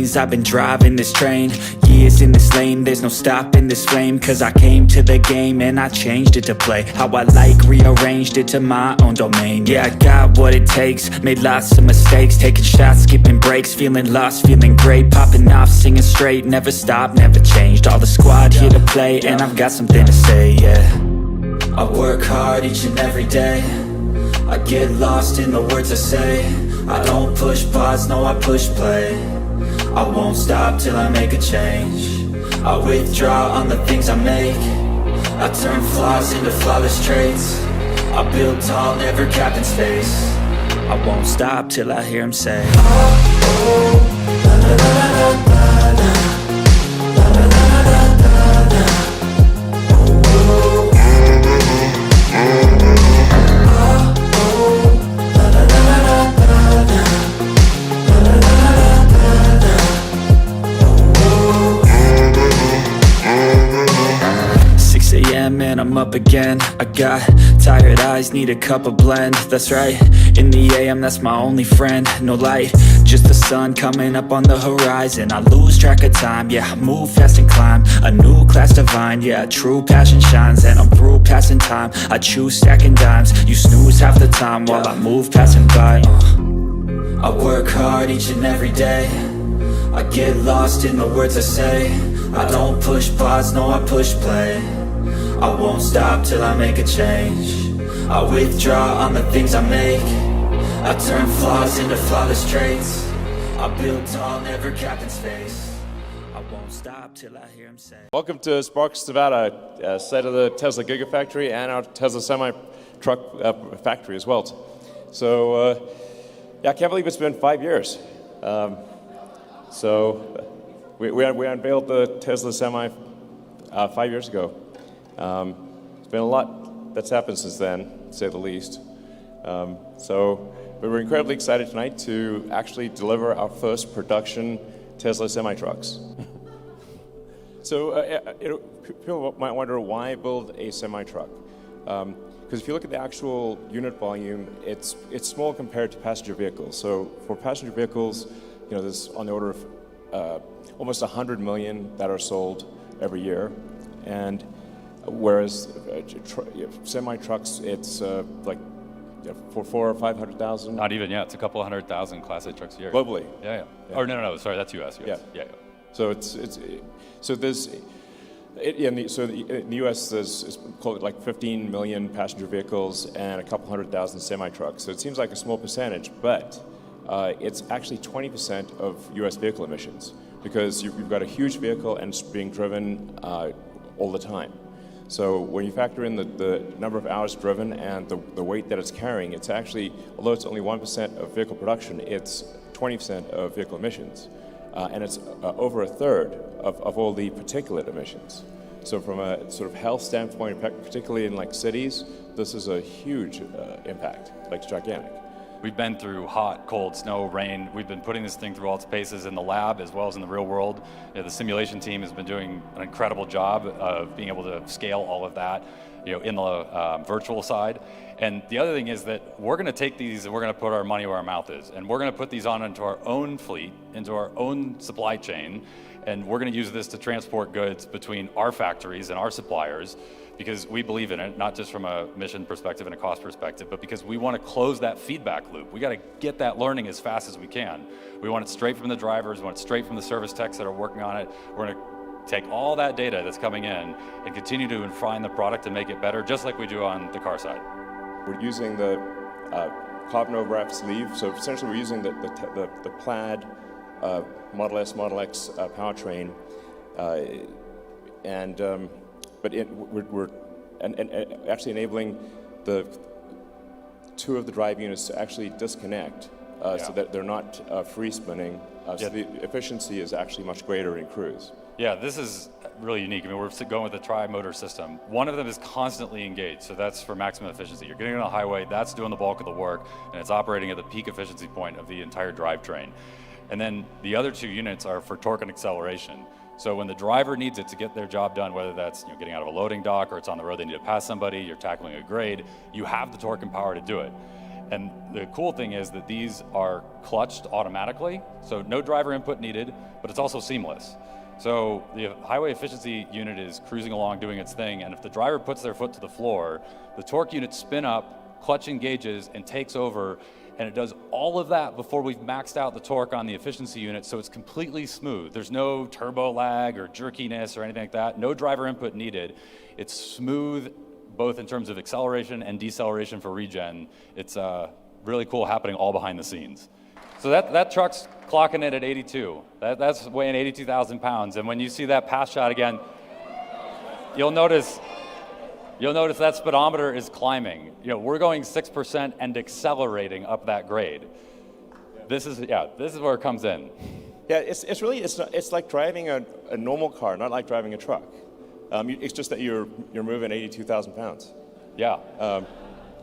days I've been driving this train, years in this lane, there's no stopping this flame. Cause I came to the game and I changed it to play how I like, rearranged it to my own domain. Yeah, I got what it takes, made lots of mistakes, taking shots, skipping breaks, feeling lost, feeling great, popping off, singing straight, never stopped, never changed. All the squad here to play, and I've got something to say, yeah. I work hard each and every day, I get lost in the words I say. I don't push pause, no I push play. I won't stop till I make a change. I withdraw on the things I make. I turn flaws into flawless traits. I build tall, never capped in space. I won't stop till I hear him say, oh, oh, la la la la la la, la la la la la la, oh, oh, oh, la la la la la la, la la la la la la, oh, oh. 6 a.m. and I'm up again. I got tired eyes, need a cup of blend. That's right, in the AM, that's my only friend. No light, just the sun coming up on the horizon. I lose track of time, yeah, I move fast and climb a new class divine, yeah, true passion shines. And I'm through passing time, I choose stacking dimes. You snooze half the time while I move passing by. I work hard each and every day, I get lost in the words I say. I don't push pause, no I push play. I won't stop till I make a change. I withdraw on the things I make. I turn flaws into flawless traits. I build tall, never capped in space. I won't stop till I hear him say. Welcome to Sparks, Nevada, site of the Tesla Gigafactory and our Tesla semi-truck factory as well. So, yeah, I can't believe it's been 5 years. We unveiled the Tesla Semi 5 years ago. There's been a lot that's happened since then, to say the least. But we're incredibly excited tonight to actually deliver our first production Tesla semi-trucks. People might wonder, why build a semi-truck? Because if you look at the actual unit volume, it's small compared to passenger vehicles. So for passenger vehicles, you know, there's on the order of almost 100 million that are sold every year, and whereas semi-trucks, it's like for 400,000 or 500,000. Not even, yeah. It's a couple 100,000 Class 8 trucks a year. Globally. Yeah. Or no. Sorry, that's US. Yeah. So in the U.S. there's like 15 million passenger vehicles and a couple 100,000 semi-trucks. So it seems like a small percentage, but it's actually 20% of U.S. vehicle emissions, because you've got a huge vehicle and it's being driven all the time. So when you factor in the number of hours driven and the weight that it's carrying, it's actually, although it's only 1% of vehicle production, it's 20% of vehicle emissions. And it's over a third of all the particulate emissions. So from a sort of health standpoint, particularly in like cities, this is a huge impact, like gigantic. We've been through hot, cold, snow, rain. We've been putting this thing through all its paces in the lab as well as in the real world. You know, the simulation team has been doing an incredible job of being able to scale all of that, you know, in the virtual side. And the other thing is that we're going to take these and we're going to put our money where our mouth is, and we're going to put these on into our own fleet, into our own supply chain, and we're going to use this to transport goods between our factories and our suppliers, because we believe in it, not just from a mission perspective and a cost perspective, but because we want to close that feedback loop. We got to get that learning as fast as we can. We want it straight from the drivers, we want it straight from the service techs that are working on it. We're going to take all that data that's coming in and continue to refine the product and make it better, just like we do on the car side. We're using the carbon overwrap sleeve, so essentially we're using the plaid Model S, Model X powertrain, but we're actually enabling the two of the drive units to actually disconnect, so that they're not free spinning. So the efficiency is actually much greater in cruise. Yeah, this is really unique. I mean, we're going with a tri-motor system. One of them is constantly engaged, so that's for maximum efficiency. You're getting on the highway, that's doing the bulk of the work, and it's operating at the peak efficiency point of the entire drivetrain. And then the other two units are for torque and acceleration. So when the driver needs it to get their job done, whether that's getting out of a loading dock or it's on the road, they need to pass somebody, you're tackling a grade, you have the torque and power to do it. And the cool thing is that these are clutched automatically, so no driver input needed, but it's also seamless. So the highway efficiency unit is cruising along doing its thing, and if the driver puts their foot to the floor, the torque units spin up, clutch engages, and takes over, and it does all of that before we've maxed out the torque on the efficiency unit, so it's completely smooth. There's no turbo lag or jerkiness or anything like that, no driver input needed. It's smooth, both in terms of acceleration and deceleration for regen. It's really cool happening all behind the scenes. So that truck's clocking it at 82. That's weighing 82,000 pounds. And when you see that pass shot again, you'll notice that speedometer is climbing. We're going 6% and accelerating up that grade. This is where it comes in. Yeah, it's like driving a normal car, not like driving a truck. It's just that you're moving 82,000 pounds. Yeah.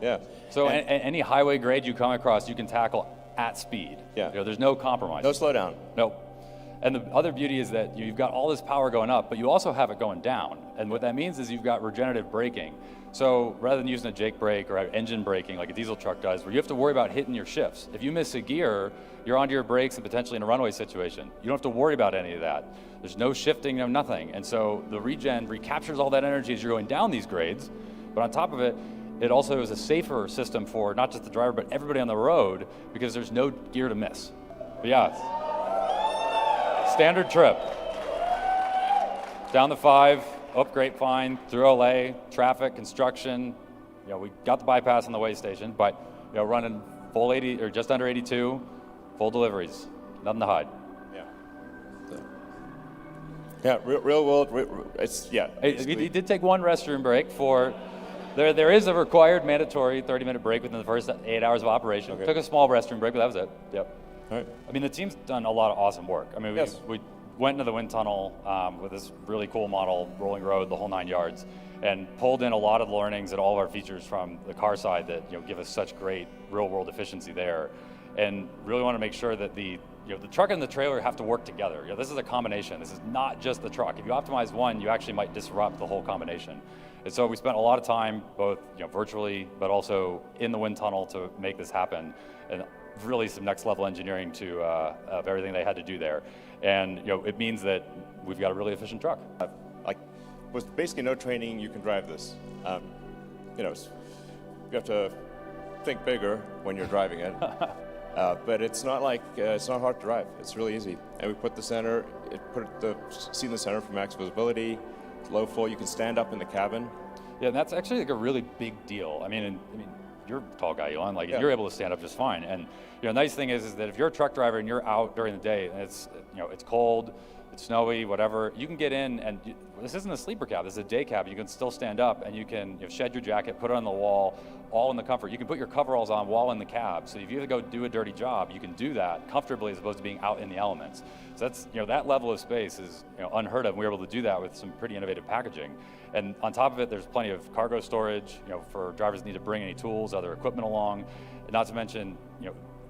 Yeah. So any highway grade you come across, you can tackle at speed. Yeah. There's no compromise. No slowdown. No. And the other beauty is that you've got all this power going up, but you also have it going down. And what that means is you've got regenerative braking. So rather than using a Jake brake or engine braking like a diesel truck does, where you have to worry about hitting your shifts. If you miss a gear, you're onto your brakes and potentially in a runaway situation. You don't have to worry about any of that. There's no shifting, no nothing. And so the regen recaptures all that energy as you're going down these grades. But on top of it, it also is a safer system for not just the driver, but everybody on the road, because there's no gear to miss. But yeah, standard trip. Down the 5, up Grapevine, through LA, traffic, construction. We got the bypass on the way station, but running full 80 or just under 82, full deliveries, nothing to hide. Yeah, real world. It's He did take one restroom break for. There is a required mandatory 30-minute break within the first 8 hours of operation. Okay. Took a small restroom break, but that was it. Yep. All right. I mean, the team's done a lot of awesome work. I mean, Yes. we went into the wind tunnel with this really cool model, rolling road, the whole 9 yards, and pulled in a lot of the learnings and all of our features from the car side that give us such great real-world efficiency there, and really want to make sure that the truck and the trailer have to work together. This is a combination. This is not just the truck. If you optimize one, you actually might disrupt the whole combination. And so we spent a lot of time, both virtually, but also in the wind tunnel to make this happen, and really some next level engineering to of everything they had to do there. And it means that we've got a really efficient truck. With basically no training, you can drive this. You have to think bigger when you're driving it. But it's not hard to drive. It's really easy. And we put the seat in the center for max visibility. It's low floor. You can stand up in the cabin. Yeah, and that's actually like a really big deal. I mean, you're a tall guy, Elon. Like, you're able to stand up just fine. And nice thing is that if you're a truck driver and you're out during the day and it's cold, it's snowy, whatever, you can get in and this isn't a sleeper cab. This is a day cab. You can still stand up and you can shed your jacket, put it on the wall, all in the comfort. You can put your coveralls on while in the cab. So if you have to go do a dirty job, you can do that comfortably as opposed to being out in the elements. So that's that level of space is unheard of. And we were able to do that with some pretty innovative packaging. And on top of it, there's plenty of cargo storage, for drivers that need to bring any tools, other equipment along. And not to mention,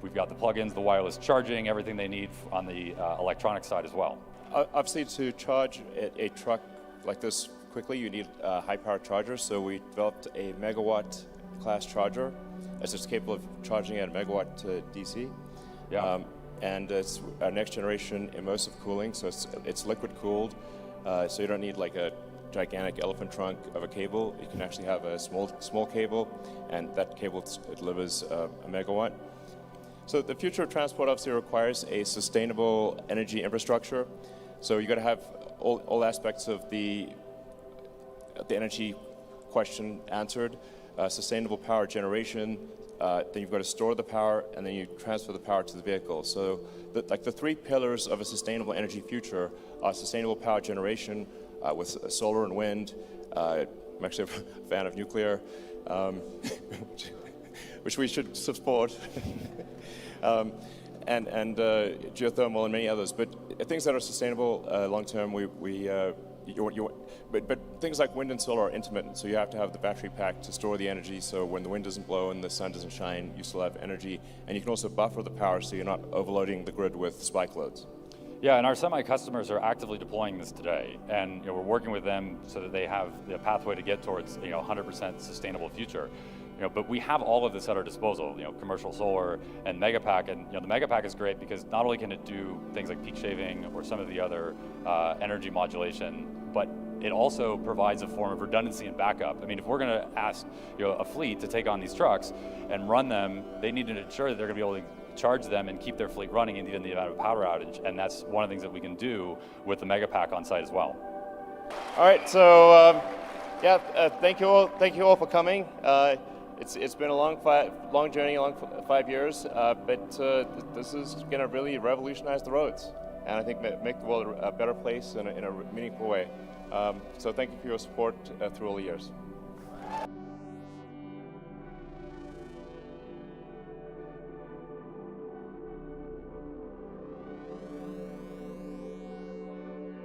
we've got the plugins, the wireless charging, everything they need on the electronic side as well. Obviously, to charge a truck like this quickly, you need a high-power charger. So we developed a megawatt class charger as it's capable of charging at a megawatt to DC. Yeah. And it's our next generation immersive cooling, so it's liquid cooled. So you don't need like a gigantic elephant trunk of a cable. You can actually have a small cable, and that cable delivers a megawatt. So the future of transport obviously requires a sustainable energy infrastructure. So you got to have all aspects of the energy question answered. Sustainable power generation. Then you've got to store the power, and then you transfer the power to the vehicle. So the three pillars of a sustainable energy future are sustainable power generation with solar and wind. I'm actually a fan of nuclear, which we should support. And geothermal and many others, but things that are sustainable long term, but things like wind and solar are intermittent, so you have to have the battery pack to store the energy, so when the wind doesn't blow and the sun doesn't shine, you still have energy, and you can also buffer the power so you're not overloading the grid with spike loads. Yeah, and our semi-customers are actively deploying this today, and we're working with them so that they have the pathway to get towards 100% sustainable future. But we have all of this at our disposal, commercial solar and Megapack, and the Megapack is great because not only can it do things like peak shaving or some of the other energy modulation, but it also provides a form of redundancy and backup. I mean, if we're going to ask a fleet to take on these trucks and run them, they need to ensure that they're going to be able to charge them and keep their fleet running even in the event of a power outage, and that's one of the things that we can do with the Megapack on site as well. All right, so thank you all for coming. It's been a long journey, a long 5 years, but this is going to really revolutionize the roads, and I think make the world a better place in a meaningful way. So thank you for your support through all the years.